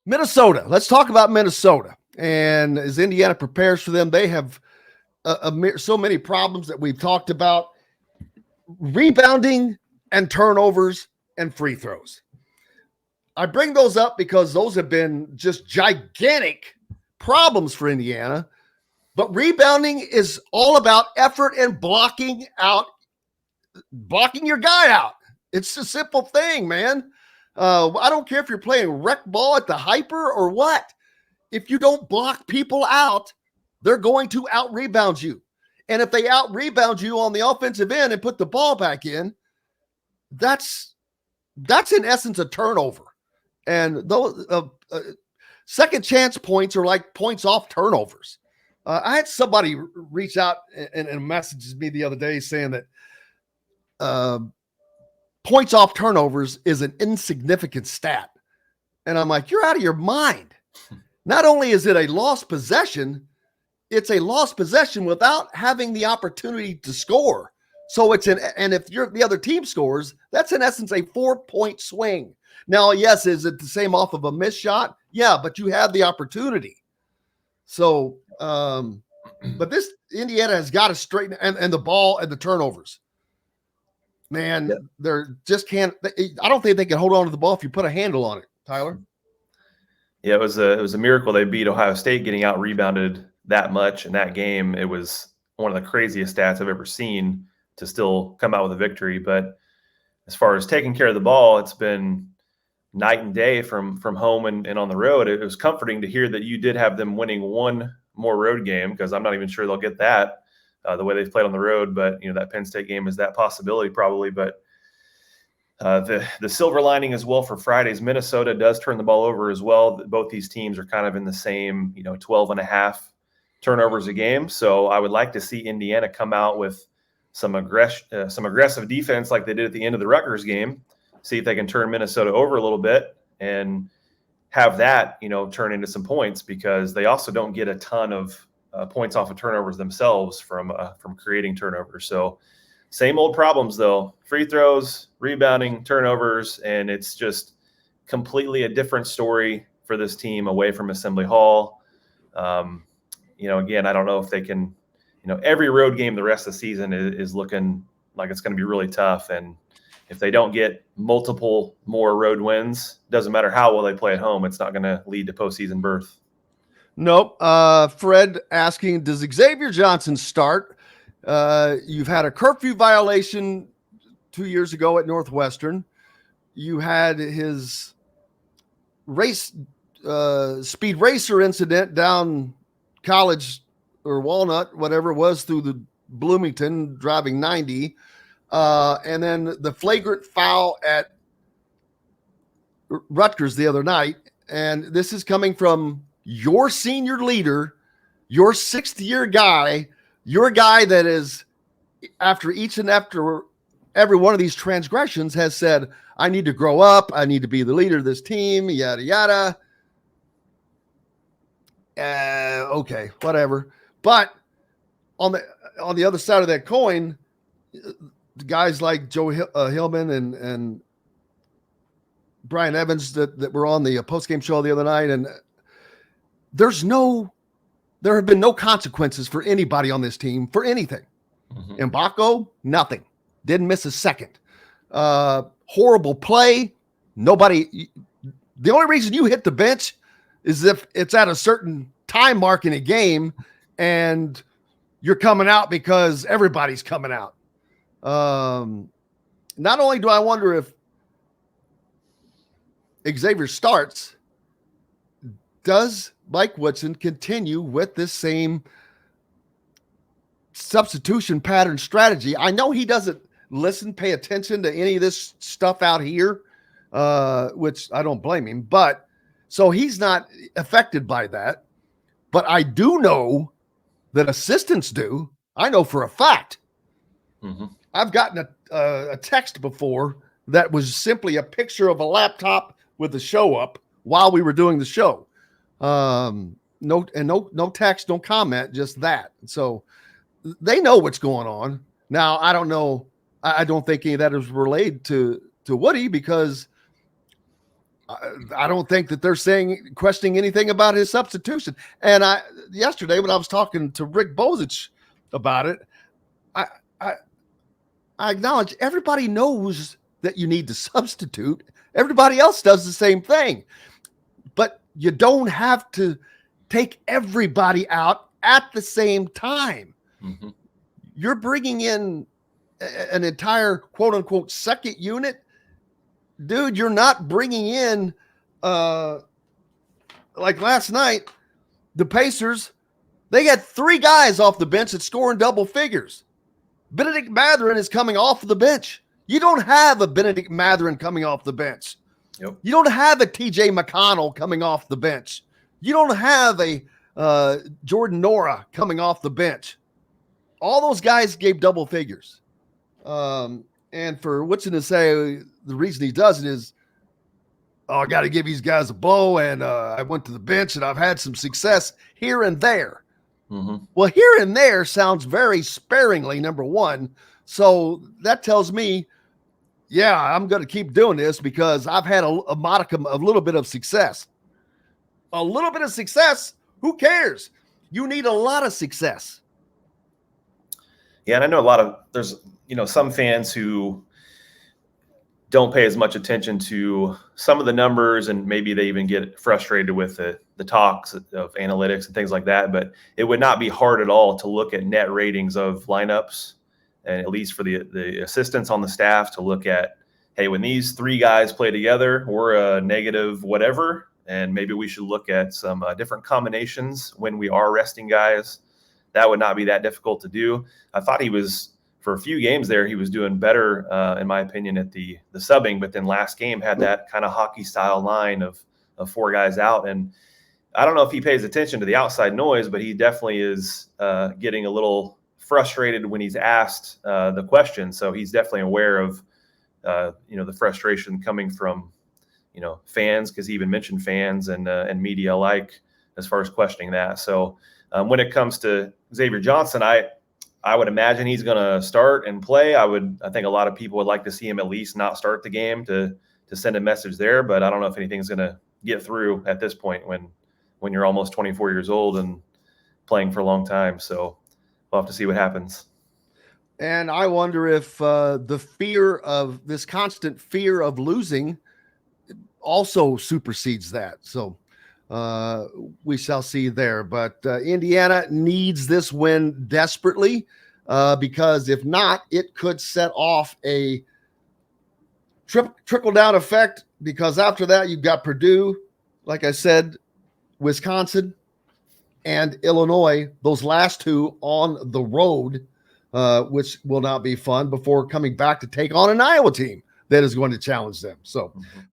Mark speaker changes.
Speaker 1: Minnesota. Let's talk about Minnesota. And as Indiana prepares for them, they have so many problems that we've talked about. Rebounding and turnovers and free throws. I bring those up because those have been just gigantic problems for Indiana. But rebounding is all about effort and blocking your guy out. It's a simple thing, man. I don't care if you're playing rec ball at the hyper or what. If you don't block people out, they're going to out-rebound you. And if they out-rebound you on the offensive end and put the ball back in, that's in essence a turnover. And those second chance points are like points off turnovers. I had somebody reach out and messages me the other day saying that points off turnovers is an insignificant stat. And I'm like, you're out of your mind. Not only is it a lost possession, it's a lost possession without having the opportunity to score. So and if the other team scores, that's in essence a 4-point swing. Now, yes, is it the same off of a missed shot? Yeah, but you have the opportunity. So, but this Indiana has got to straighten and the ball and the turnovers. Man, they're just can't. I don't think they can hold on to the ball if you put a handle on it, Tyler.
Speaker 2: Yeah, it was a miracle they beat Ohio State getting out rebounded that much in that game. It was one of the craziest stats I've ever seen to still come out with a victory. But as far as taking care of the ball, it's been night and day from home and on the road. It was comforting to hear that you did have them winning one more road game, because I'm not even sure they'll get that the way they've played on the road. But that Penn State game is that possibility probably. But the silver lining as well for Fridays, Minnesota does turn the ball over as well. Both these teams are kind of in the same 12 and a half turnovers a game. So I would like to see Indiana come out with some aggressive defense like they did at the end of the Rutgers game. See if they can turn Minnesota over a little bit and have that, turn into some points, because they also don't get a ton of points off of turnovers themselves from creating turnovers. So same old problems though: free throws, rebounding, turnovers, and it's just completely a different story for this team away from Assembly Hall. Again, I don't know if they can, every road game the rest of the season is looking like it's going to be really tough. And if they don't get multiple more road wins, doesn't matter how well they play at home, it's not going to lead to postseason berth.
Speaker 1: Nope. Fred asking, does Xavier Johnson start? You've had a curfew violation 2 years ago at Northwestern. You had his speed racer incident down College or Walnut, whatever it was, through the Bloomington, driving 90. And then the flagrant foul at Rutgers the other night. And this is coming from your senior leader, your sixth-year guy, your guy that is, after every one of these transgressions, has said, I need to grow up. I need to be the leader of this team, yada, yada. Okay, whatever. But on the other side of that coin, guys like Joe Hillman and Brian Evans that were on the postgame show the other night, and there have been no consequences for anybody on this team for anything. Mm-hmm. Mbako, nothing. Didn't miss a second. Horrible play. Nobody. The only reason you hit the bench is if it's at a certain time mark in a game and you're coming out because everybody's coming out. Not only do I wonder if Xavier starts, does Mike Woodson continue with this same substitution pattern strategy? I know he doesn't pay attention to any of this stuff out here, which I don't blame him, but so he's not affected by that. But I do know that assistants do. I know for a fact. Mm-hmm. I've gotten a text before that was simply a picture of a laptop with the show up while we were doing the show. No text, no comment, just that. So they know what's going on. Now, I don't know. I don't think any of that is related to Woody, because I don't think that they're questioning anything about his substitution. And yesterday when I was talking to Rick Bozich about it, I, I, I acknowledge everybody knows that you need to substitute. Everybody else does the same thing, but you don't have to take everybody out at the same time.
Speaker 2: Mm-hmm.
Speaker 1: You're bringing in an entire quote unquote second unit. Dude, you're not bringing in, like last night, the Pacers, they got 3 guys off the bench that score in double figures. Benedict Mathurin is coming off the bench. You don't have a Benedict Mathurin coming off the bench.
Speaker 2: Yep.
Speaker 1: You don't have a TJ McConnell coming off the bench. You don't have a Jordan Nora coming off the bench. All those guys gave double figures. And for Woodson to say the reason he does it is, I got to give these guys a blow, and I went to the bench, and I've had some success here and there.
Speaker 2: Mm-hmm.
Speaker 1: Well, here and there sounds very sparingly, number one. So that tells me, yeah, I'm going to keep doing this because I've had a modicum, a little bit of success. A little bit of success, who cares? You need a lot of success.
Speaker 2: Yeah, and I know there's some fans who don't pay as much attention to some of the numbers, and maybe they even get frustrated with the talks of analytics and things like that. But it would not be hard at all to look at net ratings of lineups, and at least for the assistants on the staff to look at, hey, when these 3 guys play together, we're a negative whatever, and maybe we should look at some different combinations when we are resting guys. That would not be that difficult to do. I thought for a few games there, he was doing better, in my opinion, at the subbing, but then last game had that kind of hockey style line of 4 guys out. And I don't know if he pays attention to the outside noise, but he definitely is getting a little frustrated when he's asked the question. So he's definitely aware of, the frustration coming from, fans, because he even mentioned fans and media alike as far as questioning that. So when it comes to Xavier Johnson, I would imagine he's going to start and play. I think a lot of people would like to see him at least not start the game to send a message there, but I don't know if anything's going to get through at this point when you're almost 24 years old and playing for a long time. So we'll have to see what happens.
Speaker 1: And I wonder if this constant fear of losing also supersedes that. So we shall see there. But Indiana needs this win desperately, because if not, it could set off a trickle-down effect, because after that, you've got Purdue, like I said, Wisconsin, and Illinois, those last 2 on the road, which will not be fun, before coming back to take on an Iowa team that is going to challenge them. So